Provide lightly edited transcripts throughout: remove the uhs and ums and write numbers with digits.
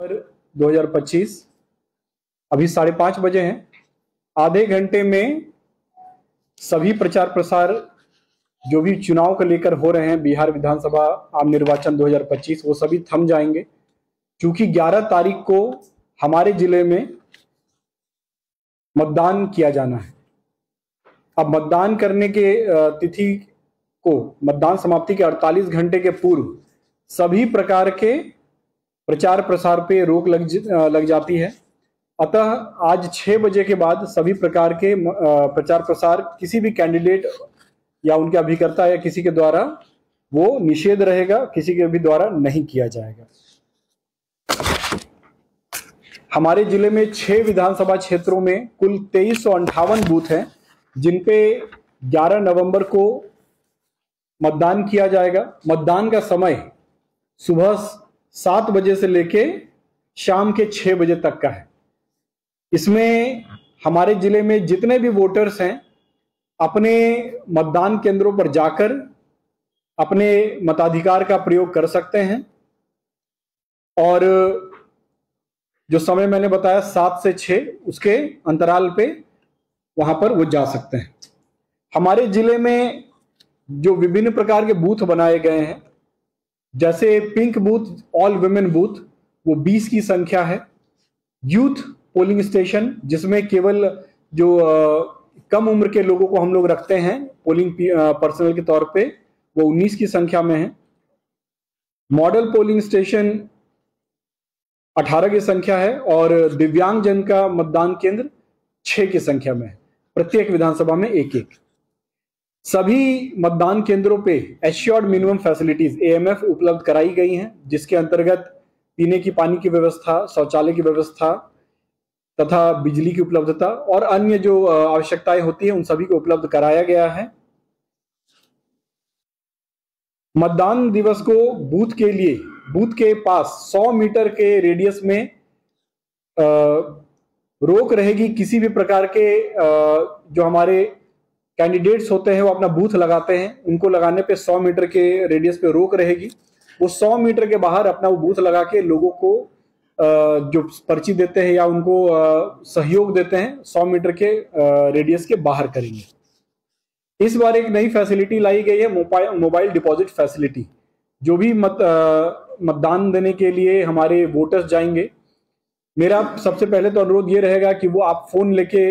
2025 अभी 5:30 बजे हैं। आधे घंटे में सभी प्रचार प्रसार जो भी चुनाव को लेकर हो रहे हैं, बिहार विधानसभा आम निर्वाचन 2025, वो सभी थम जाएंगे, क्योंकि 11 तारीख को हमारे जिले में मतदान किया जाना है। अब मतदान करने के तिथि को, मतदान समाप्ति के 48 घंटे के पूर्व सभी प्रकार के प्रचार प्रसार पे रोक लग जाती है। अतः आज 6 बजे के बाद सभी प्रकार के प्रचार प्रसार किसी भी कैंडिडेट या उनके अभिकर्ता या किसी के द्वारा वो निषेध रहेगा, किसी के भी द्वारा नहीं किया जाएगा। हमारे जिले में 6 विधानसभा क्षेत्रों में कुल 2358 बूथ हैं, जिन पे 11 नवंबर को मतदान किया जाएगा। मतदान का समय सुबह 7 बजे से लेके शाम के 6 बजे तक का है। इसमें हमारे जिले में जितने भी वोटर्स हैं अपने मतदान केंद्रों पर जाकर अपने मताधिकार का प्रयोग कर सकते हैं, और जो समय मैंने बताया 7 से 6 उसके अंतराल पे वहां पर वो जा सकते हैं। हमारे जिले में जो विभिन्न प्रकार के बूथ बनाए गए हैं, जैसे pink booth, all women booth, वो 20 की संख्या है। यूथ पोलिंग स्टेशन, जिसमें केवल जो कम उम्र के लोगों को हम लोग रखते हैं पोलिंग पर्सनल के तौर पे, वो 19 की संख्या में है। मॉडल पोलिंग स्टेशन 18 की संख्या है, और दिव्यांग जन का मतदान केंद्र 6 की संख्या में है। प्रत्येक विधानसभा में एक एक। सभी मतदान केंद्रों पे एश्योर्ड मिनिमम फैसिलिटीज AMF उपलब्ध कराई गई हैं, जिसके अंतर्गत पीने की पानी की व्यवस्था, शौचालय की व्यवस्था तथा बिजली की उपलब्धता और अन्य जो आवश्यकताएं होती हैं उन सभी को उपलब्ध कराया गया है। मतदान दिवस को बूथ के लिए, बूथ के पास 100 मीटर के रेडियस में रोक रहेगी। किसी भी प्रकार के जो हमारे कैंडिडेट्स होते हैं वो अपना बूथ लगाते हैं, उनको लगाने पे 100 मीटर के रेडियस पे रोक रहेगी। वो 100 मीटर के बाहर अपना वो बूथ लगा के लोगों को जो पर्ची देते हैं या उनको सहयोग देते हैं 100 मीटर के रेडियस के बाहर करेंगे। इस बार एक नई फैसिलिटी लाई गई है, मोबाइल डिपॉजिट फैसिलिटी। जो भी मतदान देने के लिए हमारे वोटर्स जाएंगे, मेरा सबसे पहले तो अनुरोध ये रहेगा कि वो आप फोन लेके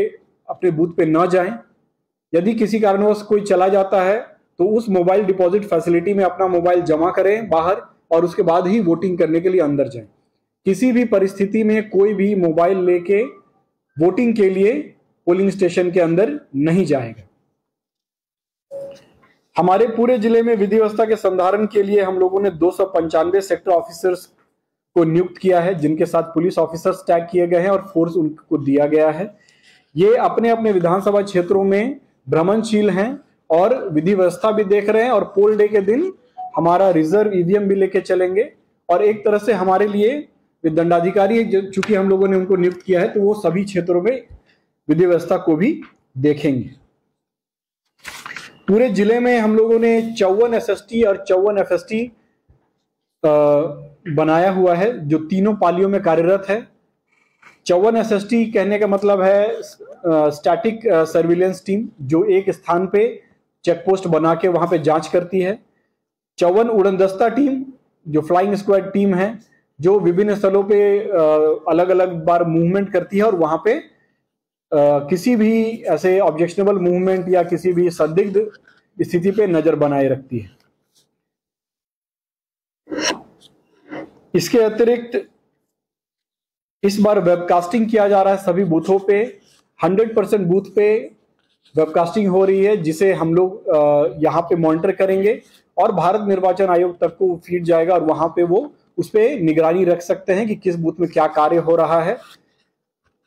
अपने बूथ पे न जाएं। यदि किसी कारणवश कोई चला जाता है तो उस मोबाइल डिपॉजिट फैसिलिटी में अपना मोबाइल जमा करें बाहर, और उसके बाद ही वोटिंग करने के लिए अंदर जाएं। किसी भी परिस्थिति में कोई भी मोबाइल लेके वोटिंग के लिए पोलिंग स्टेशन के अंदर नहीं जाएगा। हमारे पूरे जिले में विधि व्यवस्था के संधारण के लिए हम लोगों ने 295 सेक्टर ऑफिसर्स को नियुक्त किया है, जिनके साथ पुलिस ऑफिसर्स टैग किए गए हैं और फोर्स उनको दिया गया है। ये अपने अपने विधानसभा क्षेत्रों में भ्रमणशील हैं और विधि व्यवस्था भी देख रहे हैं, और पोल डे के दिन हमारा रिजर्व EVM भी लेके चलेंगे। और एक तरह से हमारे लिए दंडाधिकारी, चूंकि हम लोगों ने उनको नियुक्त किया है, तो वो सभी क्षेत्रों में विधि व्यवस्था को भी देखेंगे। पूरे जिले में हम लोगों ने 54 SST और 54 FST बनाया हुआ है, जो तीनों पालियों में कार्यरत है। 54 SST कहने का मतलब है स्टैटिक सर्विलेंस टीम, जो एक स्थान पे चेकपोस्ट बना के वहां पे जांच करती है। 54 उड़नदस्ता टीम, जो फ्लाइंग स्क्वाड टीम है, जो विभिन्न स्थलों पे अलग अलग बार मूवमेंट करती है और वहां पे किसी भी ऐसे ऑब्जेक्शनेबल मूवमेंट या किसी भी संदिग्ध स्थिति पे नजर बनाए रखती है। इसके अतिरिक्त इस बार वेबकास्टिंग किया जा रहा है सभी बूथों पे। 100% बूथ पे वेबकास्टिंग हो रही है, जिसे हम लोग यहाँ पे मॉनिटर करेंगे और भारत निर्वाचन आयोग तक को फीड जाएगा, और वहां पे वो उस पे निगरानी रख सकते हैं कि किस बूथ में क्या कार्य हो रहा है,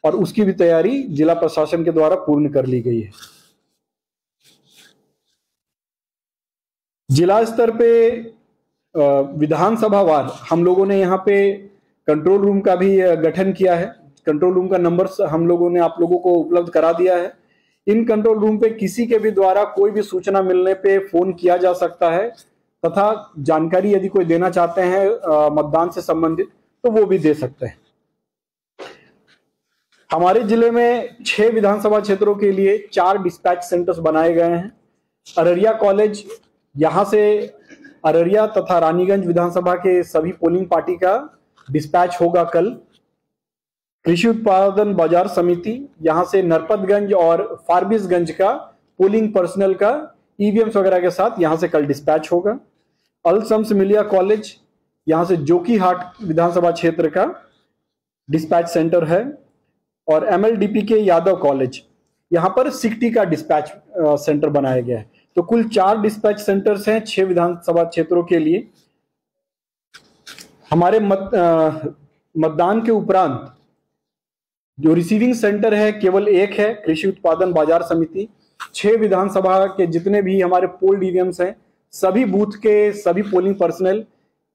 और उसकी भी तैयारी जिला प्रशासन के द्वारा पूर्ण कर ली गई है। जिला स्तर पे विधानसभा वार हम लोगों ने यहाँ पे कंट्रोल रूम का भी गठन किया है। कंट्रोल रूम का नंबर हम लोगों ने आप लोगों को उपलब्ध करा दिया है। इन कंट्रोल रूम पे किसी के भी द्वारा कोई भी सूचना मिलने पे फोन किया जा सकता है, तथा जानकारी यदि कोई देना चाहते हैं मतदान से संबंधित, तो वो भी दे सकते हैं। हमारे जिले में 6 विधानसभा क्षेत्रों के लिए 4 डिस्पैच सेंटर्स बनाए गए हैं। अररिया कॉलेज, यहां से अररिया तथा रानीगंज विधानसभा के सभी पोलिंग पार्टी का डिस्पैच होगा कल। कृषि उत्पादन बाजार समिति, यहां से नरपतगंज और फारबिसगंज का पोलिंग पर्सनल का ईवीएम्स वगैरह के साथ यहां से कल डिस्पैच होगा। अल शम्स मिलिया कॉलेज, यहां से जोकीहाट विधानसभा क्षेत्र का डिस्पैच सेंटर है। और एमएलडीपी के यादव कॉलेज, यहां पर 60 का डिस्पैच सेंटर बनाया गया है। तो कुल 4 डिस्पैच सेंटर्स हैं 6 विधानसभा क्षेत्रों के लिए। हमारे मतदान के उपरांत जो रिसीविंग सेंटर है केवल एक है, कृषि उत्पादन बाजार समिति। 6 विधानसभा के जितने भी हमारे पोल ईवीएम्स हैं, सभी बूथ के सभी पोलिंग पर्सनल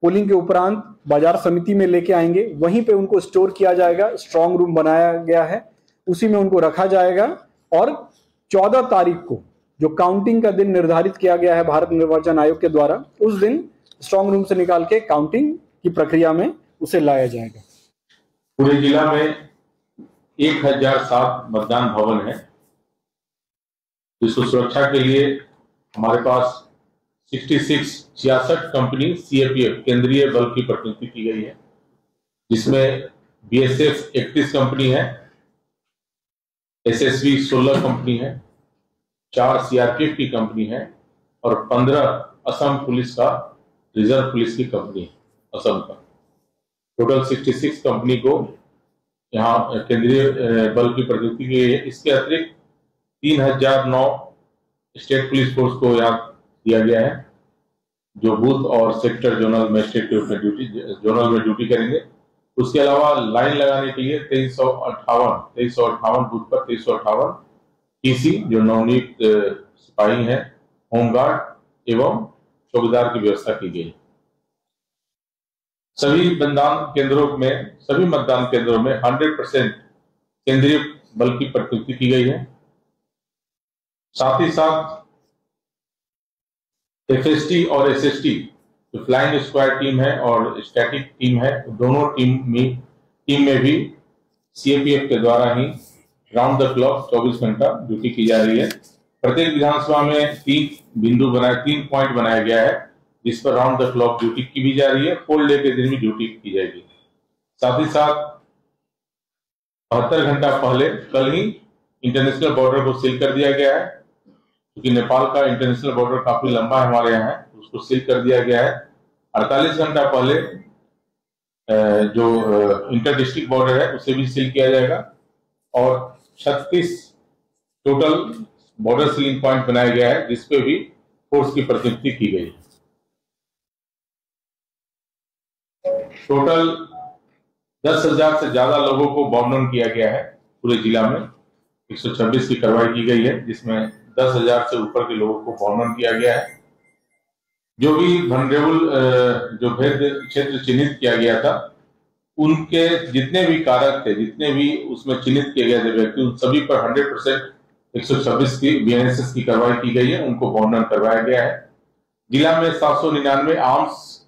पोलिंग के उपरांत बाजार समिति में लेके आएंगे। वहीं पे उनको स्टोर किया जाएगा, स्ट्रांग रूम बनाया गया है, उसी में उनको रखा जाएगा। और 14 तारीख को जो काउंटिंग का दिन निर्धारित किया गया है भारत निर्वाचन आयोग के द्वारा, उस दिन स्ट्रांग रूम से निकाल के काउंटिंग की प्रक्रिया में उसे लाया जाएगा। पूरे जिला में 1007 मतदान भवन है। इसको सुरक्षा के लिए हमारे पास 66 कंपनी सीएपीएफ केंद्रीय बल की प्रतिनियुक्ति की गई है, जिसमें बीएसएफ 31 कंपनी है, एसएसबी 16 कंपनी है, 4 सीआरपीएफ की कंपनी है और 15 असम पुलिस का रिजर्व पुलिस की कंपनी है असम का। टोटल 66 कंपनी को यहाँ केंद्रीय बल की प्रतिनियुक्ति की गई है। इसके अतिरिक्त 3009 स्टेट पुलिस फोर्स को यहाँ दिया गया है, जो बूथ और सेक्टर जोनल जोनल में ड्यूटी करेंगे। उसके अलावा लाइन लगाने के लिए 2358 बूथ पर 2358 टीसी जो नवनियुक्त सिपाही हैं, होमगार्ड एवं चौकीदार की व्यवस्था की गई। सभी मतदान केंद्रों में 100% केंद्रीय बल की प्रतिनियुक्ति की गई है। साथ ही साथ एफएसटी और एसएसटी जो फ्लाइंग स्क्वाड टीम है और स्टैटिक टीम है, दोनों टीम में भी सीएपीएफ के द्वारा ही राउंड द क्लॉक 24 घंटा ड्यूटी की जा रही है। प्रत्येक विधानसभा में 3 पॉइंट बनाया गया है, जिस पर राउंड द क्लॉक ड्यूटी की भी जा रही है। पोल डे के दिन भी ड्यूटी की जाएगी। साथ ही साथ 72 घंटा पहले कल ही इंटरनेशनल बॉर्डर को सील कर दिया गया है, क्योंकि नेपाल का इंटरनेशनल बॉर्डर काफी लंबा है हमारे यहाँ, उसको सील कर दिया गया है। 48 घंटा पहले जो इंटर डिस्ट्रिक्ट बॉर्डर है उसे भी सील किया जाएगा और 36 टोटल बॉर्डर सीलिंग पॉइंट बनाया गया है, जिसपे भी फोर्स की प्रतिनियुक्ति की गई है। टोटल 10,000 से ज्यादा लोगों को बॉम्ब डाउन किया गया है। पूरे जिला में 126 की कार्रवाई की गई है, जिसमें 10,000 से ऊपर के लोगों को बॉम्ब डाउन किया गया है। जो भी वनरेबल जो भेद क्षेत्र चिन्हित किया गया था, उनके जितने भी कारक थे, जितने भी उसमें चिन्हित किए गए थे व्यक्ति, उन सभी पर 100% 126 की बीएनएसएस की कार्रवाई की गई है, उनको बॉम्ब डाउन करवाया गया है। जिला में 799 आर्म्स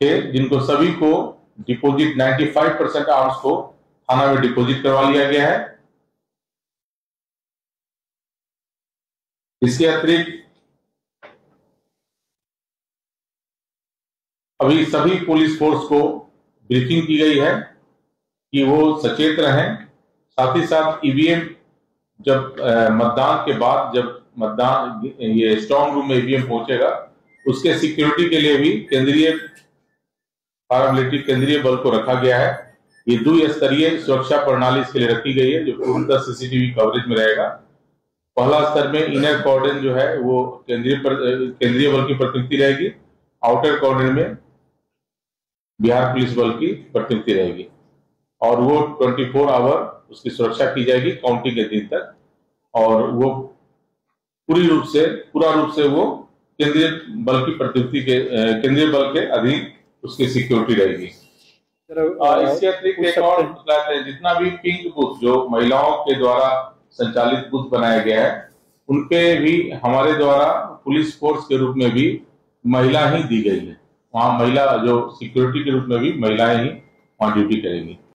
थे, जिनको सभी को डिपॉजिट 95% आर्म्स को थाना में डिपॉजिट करवा लिया गया है। इसके अतिरिक्त अभी सभी पुलिस फोर्स को ब्रीफिंग की गई है कि वो सचेत रहें। साथ ही साथ ईवीएम जब मतदान के बाद जब मतदान ये स्ट्रांग रूम में ईवीएम पहुंचेगा, उसके सिक्योरिटी के लिए भी केंद्रीय पैरामिलिट्री केंद्रीय बल को रखा गया है। ये 2 स्तरीय सुरक्षा प्रणाली इसके लिए रखी गई है, जो पूर्णतः सीसीटीवी कवरेज में रहेगा। पहला स्तर में इनर कॉर्डन जो है वो केंद्रीय बल की प्रतिनियुक्ति रहेगी, आउटर कॉर्डन में बिहार पुलिस बल की प्रतिनियुक्ति रहेगी और वो 24 आवर उसकी सुरक्षा की जाएगी काउंटिंग के दिन तक। और वो पूरा रूप से वो केंद्रीय बल की प्रतिनियुक्ति के केंद्रीय बल के अधीन उसकी सिक्योरिटी रहेगी। इसके अतिरिक्त एक और जितना भी पिंक बूथ जो महिलाओं के द्वारा संचालित बूथ बनाया गया है, उनपे भी हमारे द्वारा पुलिस फोर्स के रूप में भी महिला ही दी गई है। वहाँ महिला जो सिक्योरिटी के रूप में भी महिलाएं ही वहाँ ड्यूटी करेंगी।